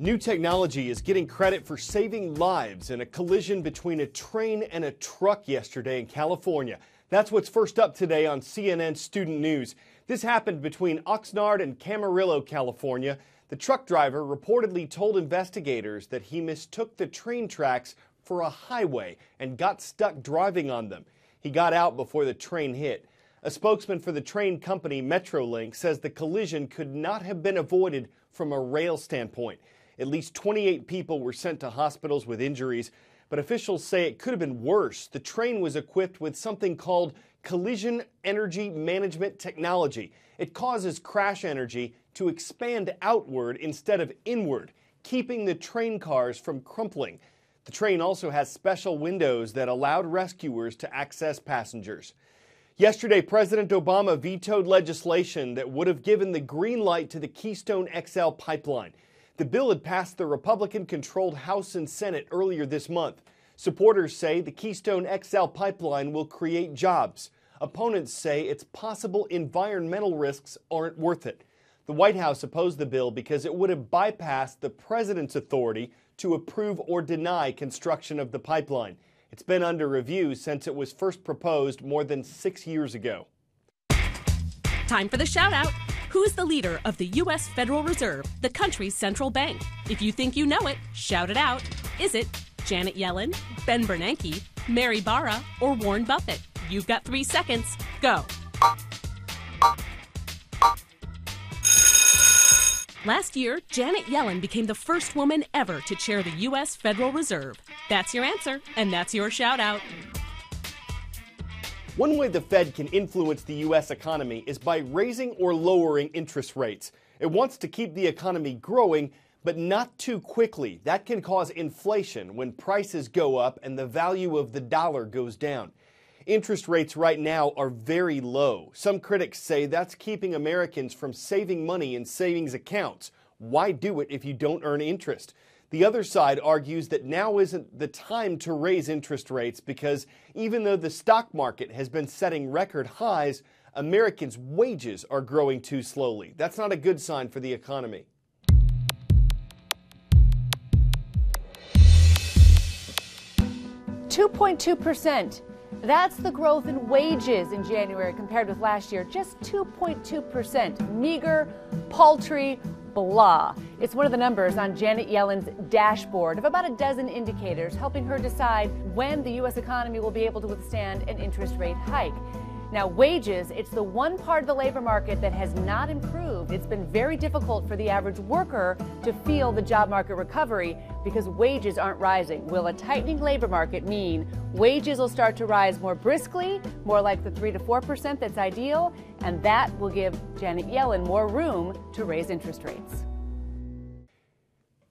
New technology is getting credit for saving lives in a collision between a train and a truck yesterday in California. That's what's first up today on CNN Student News. This happened between Oxnard and Camarillo, California. The truck driver reportedly told investigators that he mistook the train tracks for a highway and got stuck driving on them. He got out before the train hit. A spokesman for the train company Metrolink says the collision could not have been avoided from a rail standpoint. At least 28 people were sent to hospitals with injuries, but officials say it could have been worse. The train was equipped with something called collision energy management technology. It causes crash energy to expand outward instead of inward, keeping the train cars from crumpling. The train also has special windows that allowed rescuers to access passengers. Yesterday, President Obama vetoed legislation that would have given the green light to the Keystone XL pipeline. The bill had passed the Republican-controlled House and Senate earlier this month. Supporters say the Keystone XL pipeline will create jobs. Opponents say its possible environmental risks aren't worth it. The White House opposed the bill because it would have bypassed the president's authority to approve or deny construction of the pipeline. It's been under review since it was first proposed more than 6 years ago. Time for the shout-out. Who's the leader of the U.S. Federal Reserve, the country's central bank? If you think you know it, shout it out. Is it Janet Yellen, Ben Bernanke, Mary Barra, or Warren Buffett? You've got 3 seconds. Go. Last year, Janet Yellen became the first woman ever to chair the U.S. Federal Reserve. That's your answer, and that's your shout-out. One way the Fed can influence the U.S. economy is by raising or lowering interest rates. It wants to keep the economy growing, but not too quickly. That can cause inflation when prices go up and the value of the dollar goes down. Interest rates right now are very low. Some critics say that's keeping Americans from saving money in savings accounts. Why do it if you don't earn interest? The other side argues that now isn't the time to raise interest rates because even though the stock market has been setting record highs, Americans' wages are growing too slowly. That's not a good sign for the economy. %2.2%. That's the growth in wages in January compared with last year. Just 2.2%. Meager, paltry, blah. It's one of the numbers on Janet Yellen's dashboard of about a dozen indicators helping her decide when the U.S. economy will be able to withstand an interest rate hike. Now, wages, it's the one part of the labor market that has not improved. It's been very difficult for the average worker to feel the job market recovery because wages aren't rising. Will a tightening labor market mean wages will start to rise more briskly, more like the 3 to 4% that's ideal, and that will give Janet Yellen more room to raise interest rates?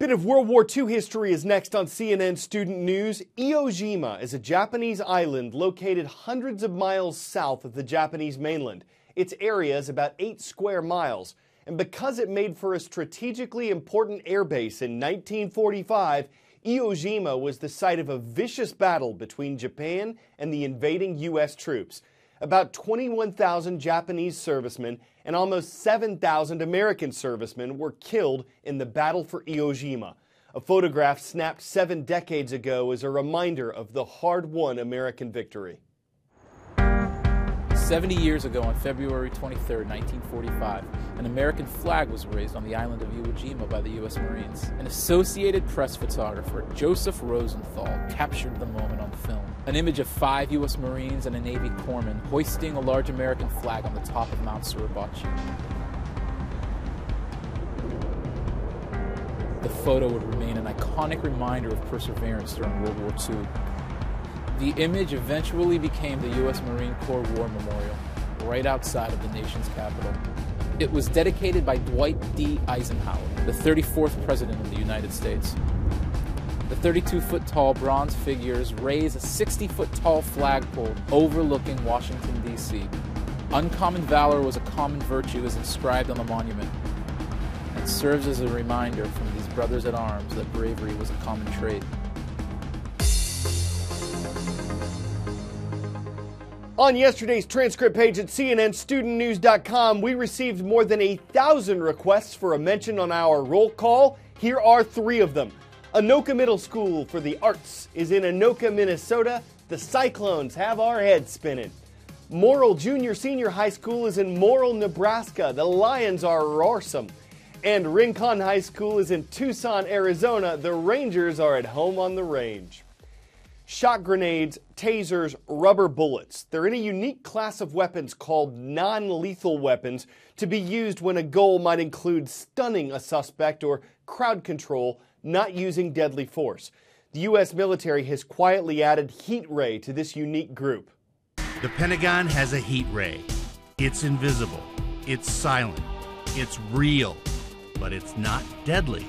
Bit of World War II history is next on CNN Student News. Iwo Jima is a Japanese island located hundreds of miles south of the Japanese mainland. Its area is about 8 square miles. And because it made for a strategically important airbase in 1945, Iwo Jima was the site of a vicious battle between Japan and the invading U.S. troops. About 21,000 Japanese servicemen and almost 7,000 American servicemen were killed in the battle for Iwo Jima. A photograph snapped 7 decades ago is a reminder of the hard-won American victory. 70 years ago on February 23, 1945, an American flag was raised on the island of Iwo Jima by the U.S. Marines. An Associated Press photographer, Joseph Rosenthal, captured the moment on film. An image of 5 U.S. Marines and a Navy corpsman hoisting a large American flag on the top of Mount Suribachi. The photo would remain an iconic reminder of perseverance during World War II. The image eventually became the U.S. Marine Corps War Memorial, right outside of the nation's capital. It was dedicated by Dwight D. Eisenhower, the 34th President of the United States. The 32-foot-tall bronze figures raise a 60-foot-tall flagpole overlooking Washington, D.C. Uncommon valor was a common virtue as inscribed on the monument. It serves as a reminder from these brothers-at-arms that bravery was a common trait. On yesterday's transcript page at CNNStudentNews.com, we received more than 1,000 requests for a mention on our roll call. Here are 3 of them. Anoka Middle School for the Arts is in Anoka, Minnesota. The Cyclones have our heads spinning. Morrill Junior Senior High School is in Morrill, Nebraska. The Lions are roarsome. And Rincon High School is in Tucson, Arizona. The Rangers are at home on the range. Shot grenades, tasers, rubber bullets. They're in a unique class of weapons called non-lethal weapons to be used when a goal might include stunning a suspect or crowd control, not using deadly force. The U.S. military has quietly added heat ray to this unique group. The Pentagon has a heat ray. It's invisible. It's silent. It's real. But it's not deadly.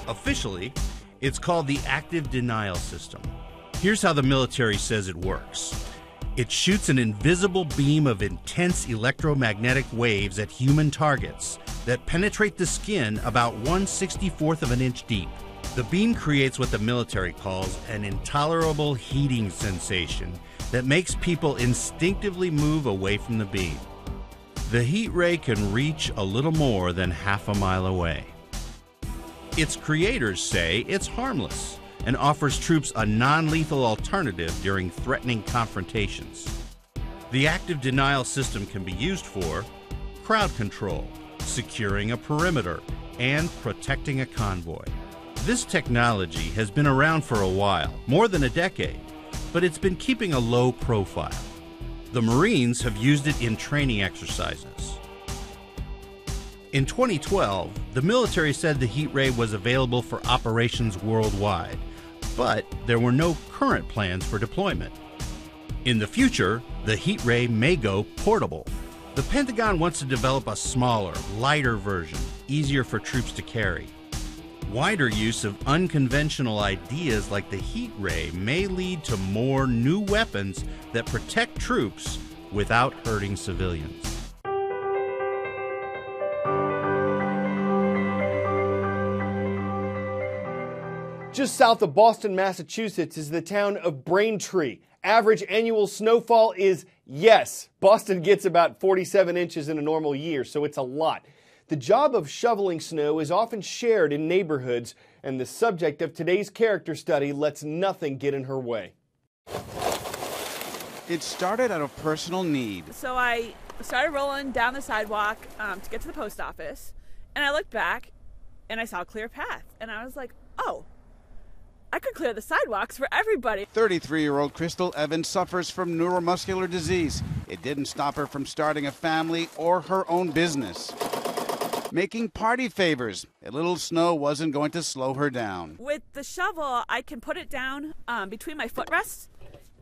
Officially, it's called the active denial system. Here's how the military says it works. It shoots an invisible beam of intense electromagnetic waves at human targets that penetrate the skin about 1/64 of an inch deep. The beam creates what the military calls an intolerable heating sensation that makes people instinctively move away from the beam. The heat ray can reach a little more than half a mile away. Its creators say it's harmless and offers troops a non-lethal alternative during threatening confrontations. The active denial system can be used for crowd control, securing a perimeter, and protecting a convoy. This technology has been around for a while, more than a decade, but it's been keeping a low profile. The Marines have used it in training exercises. In 2012, the military said the heat ray was available for operations worldwide, but there were no current plans for deployment. In the future, the heat ray may go portable. The Pentagon wants to develop a smaller, lighter version, easier for troops to carry. Wider use of unconventional ideas like the heat ray may lead to more new weapons that protect troops without hurting civilians. Just south of Boston, Massachusetts is the town of Braintree. Average annual snowfall is, yes, Boston gets about 47 inches in a normal year, so it's a lot. The job of shoveling snow is often shared in neighborhoods, and the subject of today's character study lets nothing get in her way. It started out of personal need. So I started rolling down the sidewalk to get to the post office, and I looked back, and I saw a clear path, and I was like, oh, I could clear the sidewalks for everybody. 33-year-old Crystal Evans suffers from neuromuscular disease. It didn't stop her from starting a family or her own business. Making party favors. A little snow wasn't going to slow her down. With the shovel, I can put it down between my footrests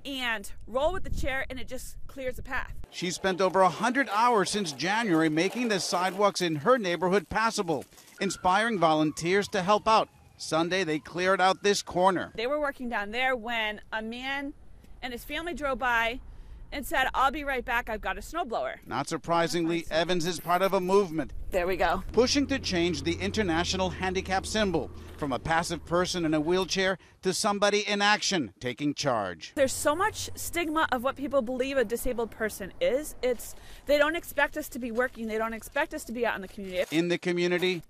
and roll with the chair, and it just clears the path. She spent over 100 hours since January making the sidewalks in her neighborhood passable, inspiring volunteers to help out. Sunday, they cleared out this corner. They were working down there when a man and his family drove by and said, I'll be right back, I've got a snowblower. Not surprisingly, Evans is part of a movement. There we go. Pushing to change the international handicap symbol from a passive person in a wheelchair to somebody in action, taking charge. There's so much stigma of what people believe a disabled person is. They don't expect us to be working. They don't expect us to be out in the community. In the community,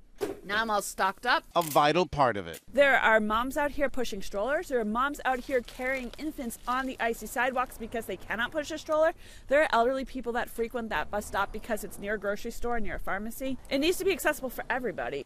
now I'm all stocked up. A vital part of it. There are moms out here pushing strollers. There are moms out here carrying infants on the icy sidewalks because they cannot push a stroller. There are elderly people that frequent that bus stop because it's near a grocery store, near a pharmacy. It needs to be accessible for everybody.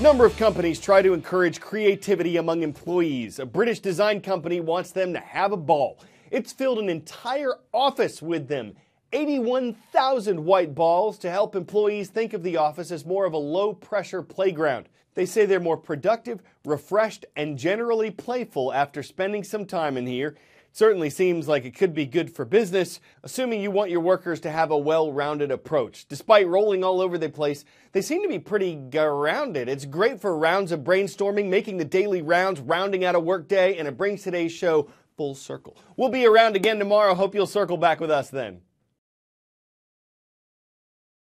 Number of companies try to encourage creativity among employees. A British design company wants them to have a ball. It's filled an entire office with them. 81,000 white balls to help employees think of the office as more of a low-pressure playground. They say they're more productive, refreshed, and generally playful after spending some time in here. It certainly seems like it could be good for business, assuming you want your workers to have a well-rounded approach. Despite rolling all over the place, they seem to be pretty grounded. It's great for rounds of brainstorming, making the daily rounds, rounding out a workday, and it brings today's show full circle. We'll be around again tomorrow. Hope you'll circle back with us then.